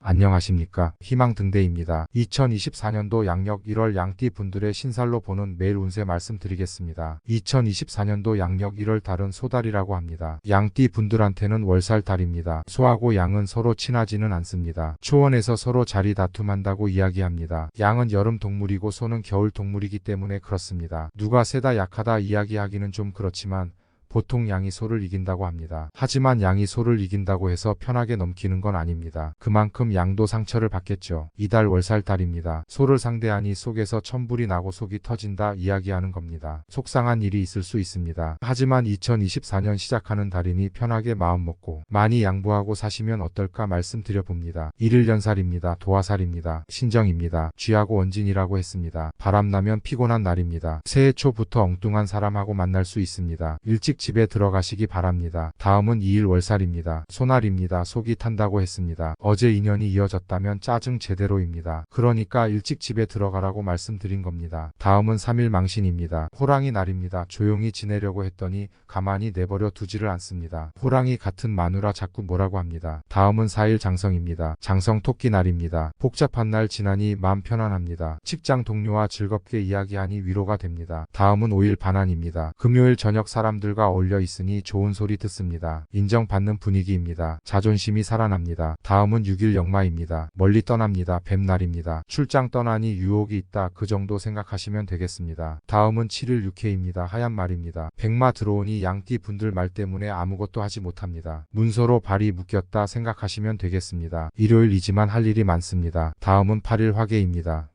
안녕하십니까. 희망등대입니다. 2024년도 양력 1월 양띠 분들의 신살로 보는 매일 운세 말씀드리겠습니다. 2024년도 양력 1월 달은 소달이라고 합니다. 양띠 분들한테는 월살 달입니다. 소하고 양은 서로 친하지는 않습니다. 초원에서 서로 자리 다툼한다고 이야기합니다. 양은 여름 동물이고 소는 겨울 동물이기 때문에 그렇습니다. 누가 세다 약하다 이야기하기는 좀 그렇지만 보통 양이 소를 이긴다고 합니다. 하지만 양이 소를 이긴다고 해서 편하게 넘기는 건 아닙니다. 그만큼 양도 상처를 받겠죠. 이달 월살 달입니다. 소를 상대하니 속에서 천불이 나고 속이 터진다 이야기하는 겁니다. 속상한 일이 있을 수 있습니다. 하지만 2024년 시작하는 달이니 편하게 마음 먹고 많이 양보하고 사시면 어떨까 말씀드려봅니다. 1일 연살입니다. 도화살입니다. 신정입니다. 쥐하고 원진이라고 했습니다. 바람나면 피곤한 날입니다. 새해 초부터 엉뚱한 사람하고 만날 수 있습니다. 일찍 집에 들어가시기 바랍니다. 다음은 2일 월살입니다. 소날입니다. 속이 탄다고 했습니다. 어제 인연이 이어졌다면 짜증 제대로입니다. 그러니까 일찍 집에 들어가라고 말씀드린 겁니다. 다음은 3일 망신입니다. 호랑이 날입니다. 조용히 지내려고 했더니 가만히 내버려 두지를 않습니다. 호랑이 같은 마누라 자꾸 뭐라고 합니다. 다음은 4일 장성입니다. 장성 토끼 날입니다. 복잡한 날 지나니 마음 편안합니다. 직장 동료와 즐겁게 이야기하니 위로가 됩니다. 다음은 5일 반환입니다. 금요일 저녁 사람들과 어울려 있으니 좋은 소리 듣습니다. 인정받는 분위기입니다. 자존심이 살아납니다. 다음은 6일 역마입니다. 멀리 떠납니다. 뱀날입니다. 출장 떠나니 유혹이 있다 그 정도 생각하시면 되겠습니다. 다음은 7일 육해입니다. 하얀 말입니다. 백마 들어오니 양띠 분들 말 때문에 아무것도 하지 못합니다. 문서로 발이 묶였다 생각하시면 되겠습니다. 일요일이지만 할 일이 많습니다. 다음은 8일 화개입니다.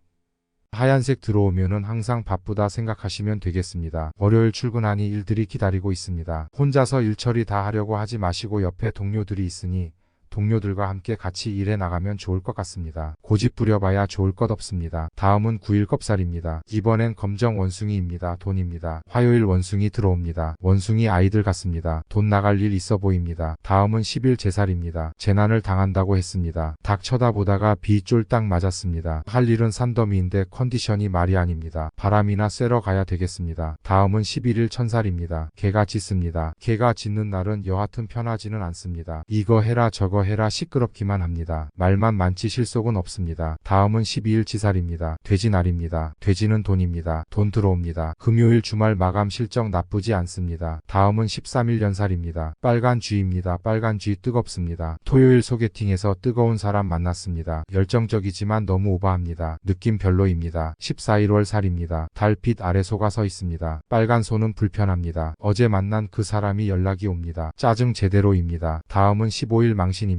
하얀색 들어오면은 항상 바쁘다 생각하시면 되겠습니다. 월요일 출근하니 일들이 기다리고 있습니다. 혼자서 일처리 다 하려고 하지 마시고 옆에 동료들이 있으니 동료들과 함께 같이 일해 나가면 좋을 것 같습니다. 고집 부려봐야 좋을 것 없습니다. 다음은 9일 겁살입니다. 이번엔 검정 원숭이입니다. 돈입니다. 화요일 원숭이 들어옵니다. 원숭이 아이들 같습니다. 돈 나갈 일 있어 보입니다. 다음은 10일 제살입니다. 재난을 당한다고 했습니다. 닭 쳐다보다가 비 쫄딱 맞았습니다. 할 일은 산더미인데 컨디션이 말이 아닙니다. 바람이나 쐬러 가야 되겠습니다. 다음은 11일 천살입니다. 개가 짖습니다. 개가 짖는 날은 여하튼 편하지는 않습니다. 이거 해라 저거 해라 시끄럽기만 합니다. 말만 많지 실속은 없습니다. 다음은 12일 지살입니다. 돼지 날입니다. 돼지는 돈입니다. 돈 들어옵니다. 금요일 주말 마감 실적 나쁘지 않습니다. 다음은 13일 연살입니다. 빨간 쥐입니다. 빨간 쥐 뜨겁습니다. 토요일 소개팅에서 뜨거운 사람 만났습니다. 열정적이지만 너무 오버합니다. 느낌 별로입니다. 14일 월살입니다. 달빛 아래 소가 서 있습니다. 빨간 소는 불편합니다. 어제 만난 그 사람이 연락이 옵니다. 짜증 제대로입니다. 다음은 15일 망신입니다.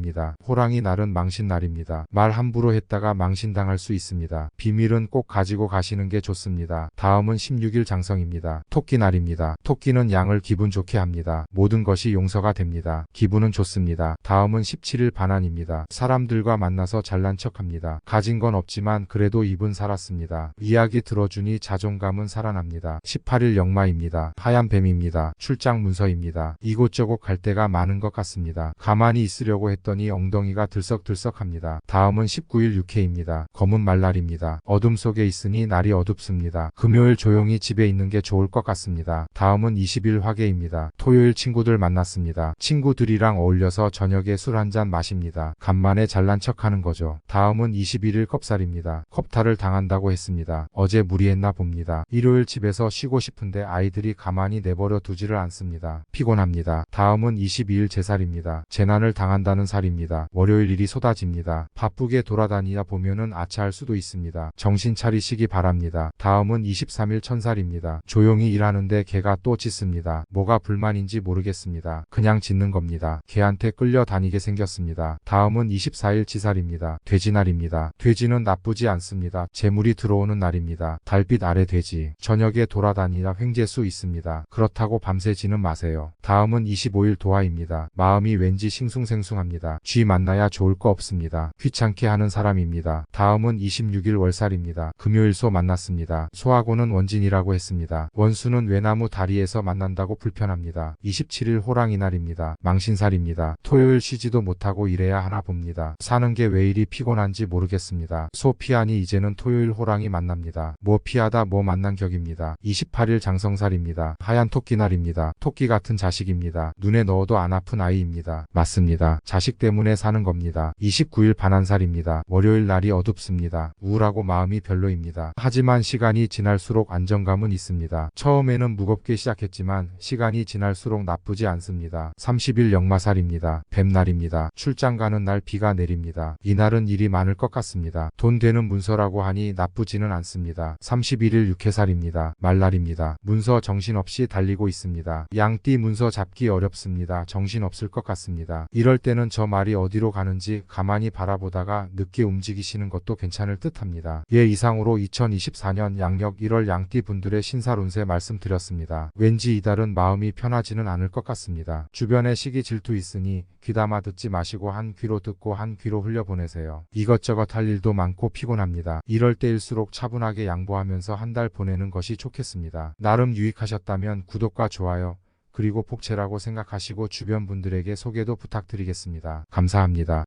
호랑이 날은 망신날입니다. 말 함부로 했다가 망신당할 수 있습니다. 비밀은 꼭 가지고 가시는 게 좋습니다. 다음은 16일 장성입니다. 토끼 날입니다. 토끼는 양을 기분 좋게 합니다. 모든 것이 용서가 됩니다. 기분은 좋습니다. 다음은 17일 반환입니다. 사람들과 만나서 잘난 척합니다. 가진 건 없지만 그래도 입은 살았습니다. 이야기 들어주니 자존감은 살아납니다. 18일 역마입니다. 하얀 뱀입니다. 출장 문서입니다. 이곳저곳 갈 데가 많은 것 같습니다. 가만히 있으려고 했더니 엉덩이가 들썩들썩합니다. 다음은 19일 육해입니다. 검은 말날입니다. 어둠 속에 있으니 날이 어둡습니다. 금요일 조용히 집에 있는 게 좋을 것 같습니다. 다음은 20일 화개입니다. 토요일 친구들 만났습니다. 친구들이랑 어울려서 저녁에 술 한잔 마십니다. 간만에 잘난 척하는 거죠. 다음은 21일 컵살입니다. 컵탈을 당한다고 했습니다. 어제 무리했나 봅니다. 일요일 집에서 쉬고 싶은데 아이들이 가만히 내버려 두지를 않습니다. 피곤합니다. 다음은 22일 제살입니다. 재난을 당한다는 살입니다. 월요일 일이 쏟아집니다. 바쁘게 돌아다니다 보면은 아차할 수도 있습니다. 정신 차리시기 바랍니다. 다음은 23일 천살입니다. 조용히 일하는데 개가 또 짖습니다. 뭐가 불만인지 모르겠습니다. 그냥 짖는 겁니다. 개한테 끌려다니게 생겼습니다. 다음은 24일 지살입니다. 돼지날입니다. 돼지는 나쁘지 않습니다. 재물이 들어오는 날입니다. 달빛 아래 돼지. 저녁에 돌아다니다 횡재수 있습니다. 그렇다고 밤새 지는 마세요. 다음은 25일 도화입니다. 마음이 왠지 싱숭생숭합니다. 쥐 만나야 좋을 거 없습니다. 귀찮게 하는 사람입니다. 다음은 26일 월살입니다. 금요일 소 만났습니다. 소하고는 원진이라고 했습니다. 원수는 외나무 다리에서 만난다고 불편합니다. 27일 호랑이 날입니다. 망신살입니다. 토요일 쉬지도 못하고 일해야 하나 봅니다. 사는 게 왜 이리 피곤한지 모르겠습니다. 소 피하니 이제는 토요일 호랑이 만납니다. 뭐 피하다 뭐 만난 격입니다. 28일 장성살입니다. 하얀 토끼 날입니다. 토끼 같은 자식입니다. 눈에 넣어도 안 아픈 아이입니다. 맞습니다. 자식 자식 때문에 사는 겁니다. 29일 반환살입니다. 월요일 날이 어둡습니다. 우울하고 마음이 별로입니다. 하지만 시간이 지날수록 안정감은 있습니다. 처음에는 무겁게 시작했지만 시간이 지날수록 나쁘지 않습니다. 30일 역마살입니다. 뱀날입니다. 출장 가는 날 비가 내립니다. 이날은 일이 많을 것 같습니다. 돈 되는 문서라고 하니 나쁘지는 않습니다. 31일 육해살입니다. 말날입니다. 문서 정신없이 달리고 있습니다. 양띠 문서 잡기 어렵습니다. 정신없을 것 같습니다. 이럴 때는 저 말이 어디로 가는지 가만히 바라보다가 늦게 움직이시는 것도 괜찮을 듯합니다. 예, 이상으로 2024년 양력 1월 양띠 분들의 신살 운세 말씀드렸습니다. 왠지 이달은 마음이 편하지는 않을 것 같습니다. 주변에 시기 질투 있으니 귀담아 듣지 마시고 한 귀로 듣고 한 귀로 흘려보내세요. 이것저것 할 일도 많고 피곤합니다. 이럴 때일수록 차분하게 양보하면서 한 달 보내는 것이 좋겠습니다. 나름 유익하셨다면 구독과 좋아요, 그리고 복채라고 생각하시고 주변 분들에게 소개도 부탁드리겠습니다. 감사합니다.